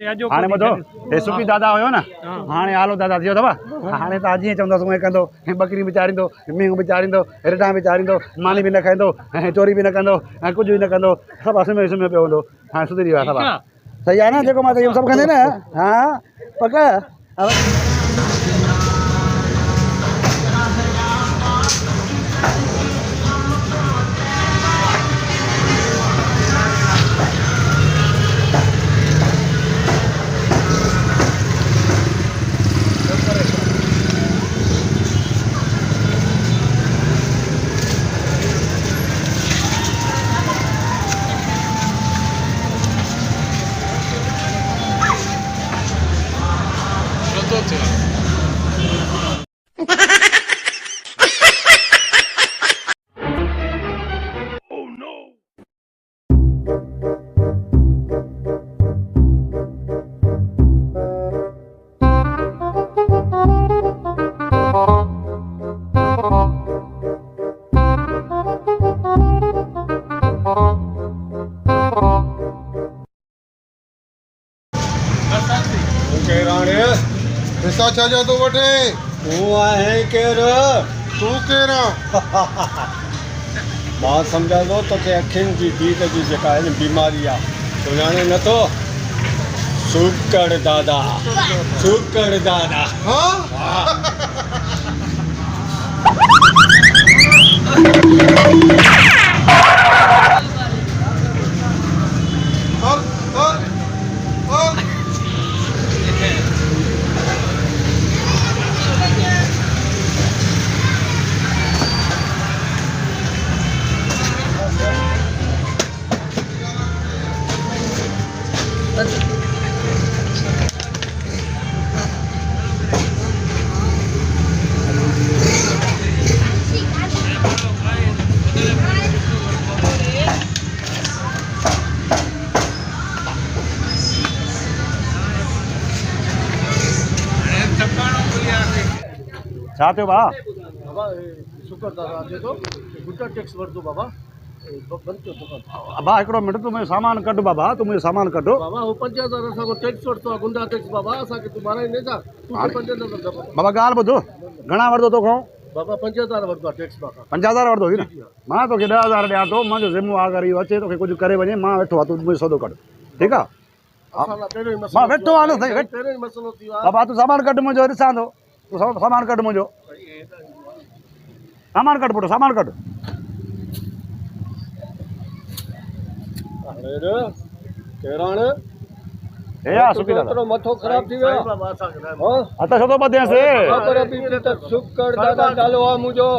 हाणे ॿुधो हे सुखी दादा हुयो न हाणे आलो दादा थियो अथव हाणे तव्हां जीअं चवंदो उएं कंदो बकरी बि चारींदो मींहुं बि चारींदो रिटा बि चारींदो मानी बि न खाईंदो ऐं चोरी बि न कंदो ऐं कुझु बि न कंदो सभु सुम्हियो सुम्हियो पियो हूंदो हाणे सुधरी वियो आहे सभु सही आहे न जेको मां चई सभु कंदे न हा पक पैसा छा जा तो वठे तूं आहे केरु तू केरा मां सम्झां थो तोखे अखियुनि जी दीद जी जेका आहे न बीमारी आहे सुञाणे नथो शुक्र दादा शुक्र दादा छा थियो भाउ बाबा शुक्र दादा अचे थो गुंडा टैक्स वठंदो बाबा बंदि कयो दुकान भाउ हिकिड़ो मिंट तूं मुंहिंजो सामान कढ बाबा तूं मुंहिंजो सामान कढो बाबा हू 5000 असांखो टैक्स वठंदो आहे गुंडा टैक्स बाबा असांखे तूं माराई न था तूं 5000 दफ़ो बाबा ॻाल्हि ॿुधो घणा वठंदो तोखां बाबा 5000 वठंदो आहे टैक्स बाबा 50,000 वठंदो हुई न मां तोखे 10,000 ॾियां थो मुंहिंजो ज़िम्मो अगरि इहो अचे तोखे कुझु करे वञे मां वेठो आहे तूं मुंहिंजो सौदो कढ ठीकु आहे असां लाइ पहिरियों ई मां वेठो आहे न साईं पहिरियों ई मसइलो थी वियो आहे बाबा तूं सामान कढ मुंहिंजो ॾिसां थो तूं सामान कढ मुंहिंजो सामान कढ पुटु सामान कढ केराण हे आहे सुखी दादा मथो ख़राब थी वियो बाबा असांखे न हाँ? हथ छो थो ॿधेसि ख़बर बि त शुक्र दादा नालो आहे मुंहिंजो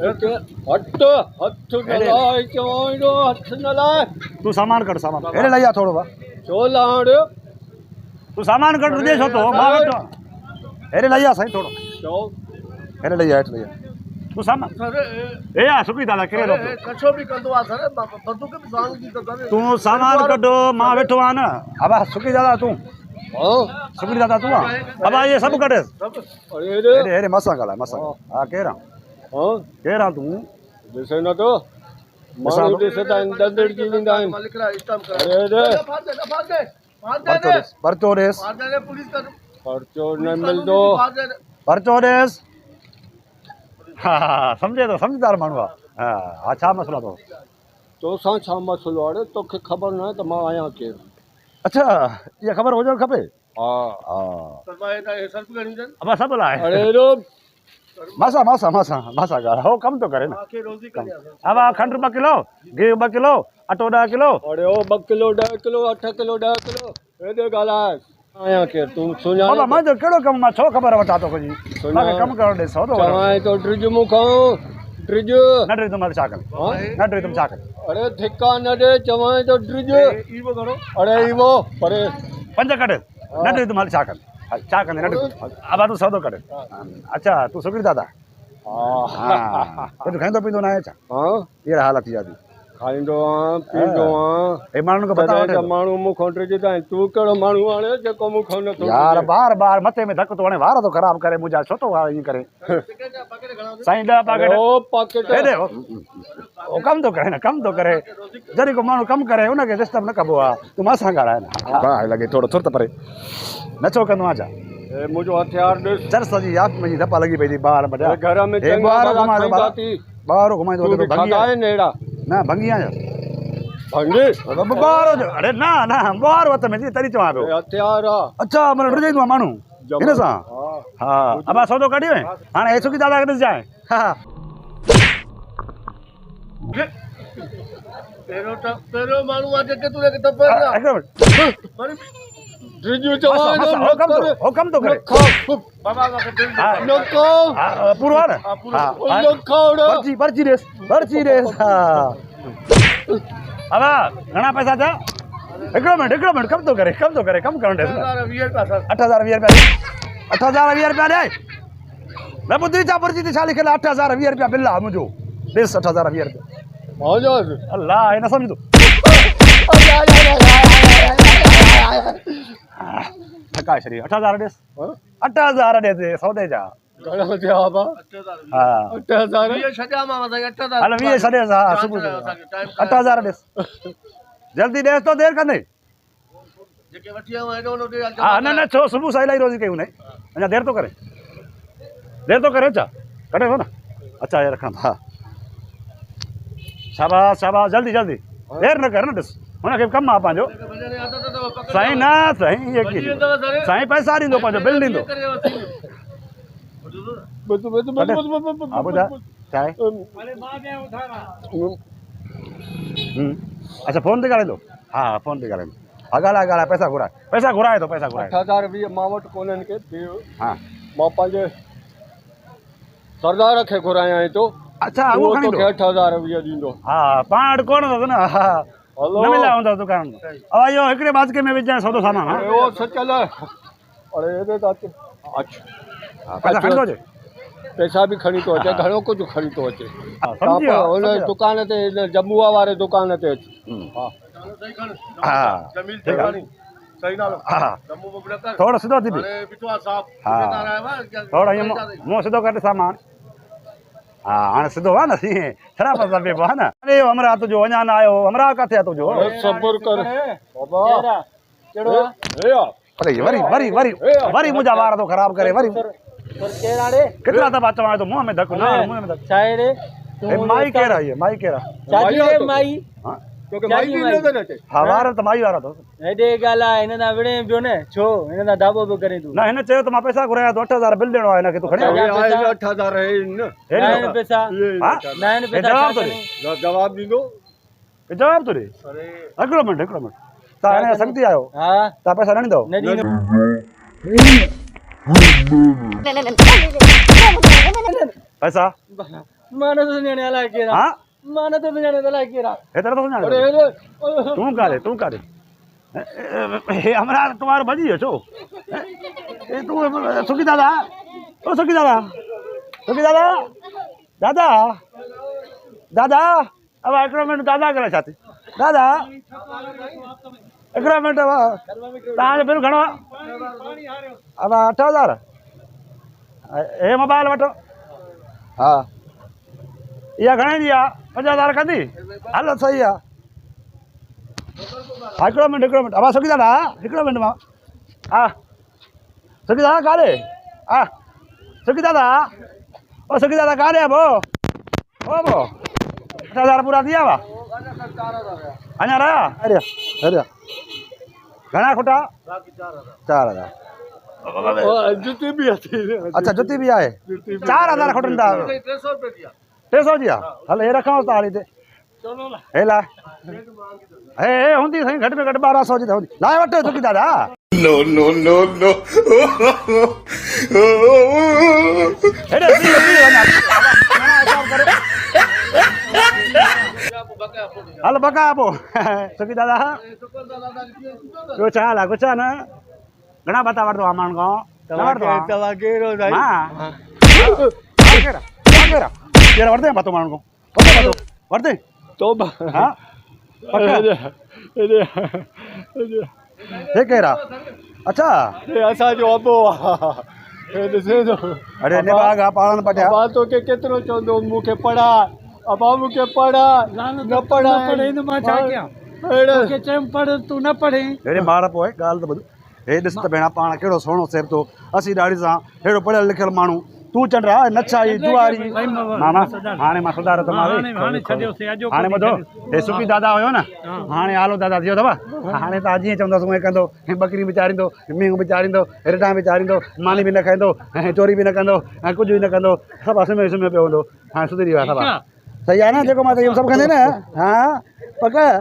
हथ हथ न लाइ चवंदो हथ न लाइ तूं सामान कढ सामान हेॾे लही आ थोरो भाउ छो लाड़ तूं सामान कढ ॾिजे छो थो मां वेठो हेॾे लही आ साईं थोरो चओ हेॾे लही आ हेठि लही आ तूं सामान हे आहे सुखी दादा केरु कछो बि कंदो आहे सर बंदूक बि साण जी त करे तूं सामान कढो मां वेठो आहियां न अबा सुखी दादा तूं हाँ सुखी दादा तूं आहे अबा इहे सभु कढ अरे हेॾे हेॾे मसां ॻाल्हाए मसां हा केरु आहे हाँ केरु आहे तूं ॾिसे नथो माण्हू ॾिसंदा आहिनि दंदड़ जी वेंदा आहिनि मालिक रा स्टाम अरे कर परचो ॾेसि पुलिस कर पर्चो न मिलंदो परचो ॾेसि हा हा सम्झे थो सम्झदार माण्हू आहे हा हा छा मसइलो अथव तोसां छा मसइलो आहे तोखे ख़बर न आहे त मां आहियां केरु अच्छा इहा ख़बर हुजणु खपे हा हा सर्फ करणी अथनि अबा सभु लाइ अरे रो मासा मासा मासा मासा ॻाल्हि हो कमु थो करे न आखे रोज़ी करे अबा खंडु 2 किलो गिहु 2 किलो अटो 10 किलो अरे ओ 2 किलो 10 किलो 8 किलो 10 किलो हेॾे ॻाल्हाए आहियां केरु तूं बाबा सुञाणे मुंहिंजो कहिड़ो कमु मां छो ख़बर वठां थो कुझु मूंखे कमु करणु ॾे सौदो चवां तो ड्रिज मूंखां ड्रिज न ॾे तुम छा करे हाँ? न ॾे तुम छा करे अरे धिका न ॾे चवां तो ड्रिज ईवो घणो अरे इवो परे 5 कढ न ॾे तुम छा करे छा कंदे न ॾे अबा तूं सौदो कढ अच्छा तूं सुखी दादा हा हा तूं खाईंदो पींदो न आहे छा हाँ कहिड़ा हालत थी विया खाईंदो आहियां पींदो आहियां हे माण्हुनि खे पता तॾहिं वठे त माण्हू मूंखां टिजंदा आहिनि तूं कहिड़ो माण्हू हाणे जेको मूंखां नथो यार टिजे? बार बार मथे में धक थो हणे वार थो ख़राब करे मुंहिंजा छो थो ईअं करे साईं 10 पैकेट ओ पाकेट हेॾे हो कमु थो करे न कमु थो करे जॾहिं को माण्हू कमु करे हुनखे डिस्टर्ब न कबो आहे तूं मां सां ॻाल्हाए न भाउ लॻे थोरो थुर त परे नचो कंदो आहियां छा हे मुंहिंजो हथियार ॾिस चर्स जी यादि मुंहिंजी धपा लॻी पई थी ॿार वॾा हे घर में हे चङा ॿार भला घुमाए थो खाईंदा ॿार थी ॿार घुमाईंदो तूं बि भंगी खाधा आहिनि अहिड़ा न भंगी आहियां भंगी ॿार जो अरे न न ॿार वत में तॾहिं चवां पियो हे हथियार आहे अच्छा मन डुजाईंदो आहे माण्हू हिन सां हा अबा सौदो कढी वई हाणे हे सुकी दादा खे ॾिसजांइ हा पहिरियों माण्हू आहे जेके तूं टपे हिकिड़ो मिंट ड्रिजू हो कमु थो करे बाबा हा पूरो आहे न हा पर्ची ॾेस हा अबा घणा पैसा थिया हिकिड़ो मिंट कमु थो करे कमु करणु ॾेस 8,000 20 रुपया 8,000 20 रुपया ॾे न ॿुधी छा पर्ची ते छा लिखियलु आहे 8,000 20 रुपया बिल आहे मुंहिंजो ॾेस 8,000 20 रुपया अल्लाह हे न सम्झ थकाए छॾी 8,000 ॾेस 8,000 ॾे सौदे जा घणा थिया बाबा हा 8,000 हल 20 छॾे हा सुबुह 8,000 ॾेस जल्दी ॾेस तो देरि कंदे हा न छो सुबुह सां इलाही रोज़ी कयूं न अञा देरि थो करे छा कढे थो न अच्छा ये रखणु हा शाबाश जल्दी देरि न कर न ॾिस हुनखे बि कमु आहे पंहिंजो साईं न साईं इहे साईं पैसा ॾींदो पंहिंजो बिल ॾींदो हा ॿुधाए छा आहे अच्छा फोन ते ॻाल्हाईंदो हा फोन ते ॻाल्हाईंदो हा ॻाल्हाए पैसा घुराए थो 8,000 मां वटि कोन्हनि के हा मां पंहिंजे सरदार खे घुरायां थो अच्छा उहो खणी 8,000 ॾींदो हा पाण वटि कोन अथसि न हा न मिलिया हूंदव दुकान अब इहो हिकिड़े बाज़के में विझां सौदो सामान हा वो सचल अरे हेॾे त पैसा खणी थो अचे पैसा बि खणी थो अचे घणो कुझु खणी थो अचे हा सम्झी वियो हुन दुकान ते जम्मूअ वारे दुकान ते अचे हा हा थोरो सिधो थी हा थोरो ईअं मुंहुं सिधो करे सामान हा हाणे सिधो आहे न ईअं ख़राब पैसा पियो आहे न अरे हमरा तुंहिंजो अञा न आयो हमरा किथे आहे तुंहिंजो सब्र कर बाबा अरे वरी मुंहिंजा वार थो ख़राब करे वरी केतिरा दफ़ा चवां थो मुंहं में धक मुंहं में धक माई केरु आहे माई केरु आहे हा वार त माई वारा अथव हेॾे ॻाल्हि आहे हिन सां विड़े पियो न छो हिन सां दाबो पियो करे तूं न हिन चयो त मां पैसा घुराया थो 8,000 बिल ॾियणो आहे हिनखे तूं खणी 8,000 पैसा जवाब ॾींदो जवाब थो ॾे हिकिड़ो मिंट तव्हां हाणे संगती आहियो हा तव्हां पैसा न ॾींदव न ॾींदो पैसा मां नथो सुञाणे अलाए केरु हा मां नथो सुञाणे अलाए केरु हेतिरा थो सुञाणे तूं कारे हे हमरा तुम्हारो भॼी वियो छो तूं सुखी दादा अब हिकिड़ो मिंट दादा करे छा थी दादा हिकिड़ो मिंट तव्हांजो बिल घणो आहे अब 8,000 हे मोबाइल वठो हा इहा घणे जी आहे 5,000 कंदी हलो सही आहे हा हिकिड़ो मिंट अब सुखी दादा हिकिड़ो मिंट मां हा सुखी दादा काॾे हा सुखी दादा काॾे आहे भो 8,000 पूरा थी विया हुआ अञा रहिया अरे घणा खुटा 4,000 जुती बि अचे अच्छा जुती बि आहे 4,000 खुटनि था 300 जी आहे हल हे रखूं था हाली हिते हे ला हे हूंदी साईं घटि में घटि 1,200 जी त हूंदी लाइ वठो सुखी दादा हल बका पोइ सुखी दादा ॿियो छा हाल आहे कुझु आहे न घणा पता वठंदो आहे माण्हू खां तव्हां कहिड़ो केरु वठंदे पतो माण्हू खां वठंदे तौबा हाँ पक्का हे कह रहा अच्छा असांजो अबो आहे ॾिसे थो अरे ने बाग पालन पटिया अबा तोखे केतिरो चवंदो मूंखे पढ़ा अबा मूंखे पढ़ा न पढ़ा पढ़े तो मां छा कयां तोखे चयमि पढ़ तूं न पढ़े अरे ॿार पोइ ॻाल्हि त ॿुध हे ॾिस त भेण पाण कहिड़ो सुहिणो सेब थो असीं ॾाढी सां अहिड़ो पढ़ियल लिखियल माण्हू तूं चंडा नच्छाई जुआरी मामा हाणे मां सुधारो त हाणे ॿुधो हे सुखी दादा हुयो न हाणे आलो दादा थियो अथव हाणे त जीअं चवंदसि उहे कंदो बकरी बि चारींदो मींहुं बि चारींदो रिटां बि चारींदो मानी बि न खाईंदो ऐं चोरी बि न कंदो ऐं कुझु बि न कंदो सभु सुम्हियो पियो हूंदो हाणे सुधरी वियो आहे सभु सही आहे न जेको मां चयो सभु कंदे न हा पक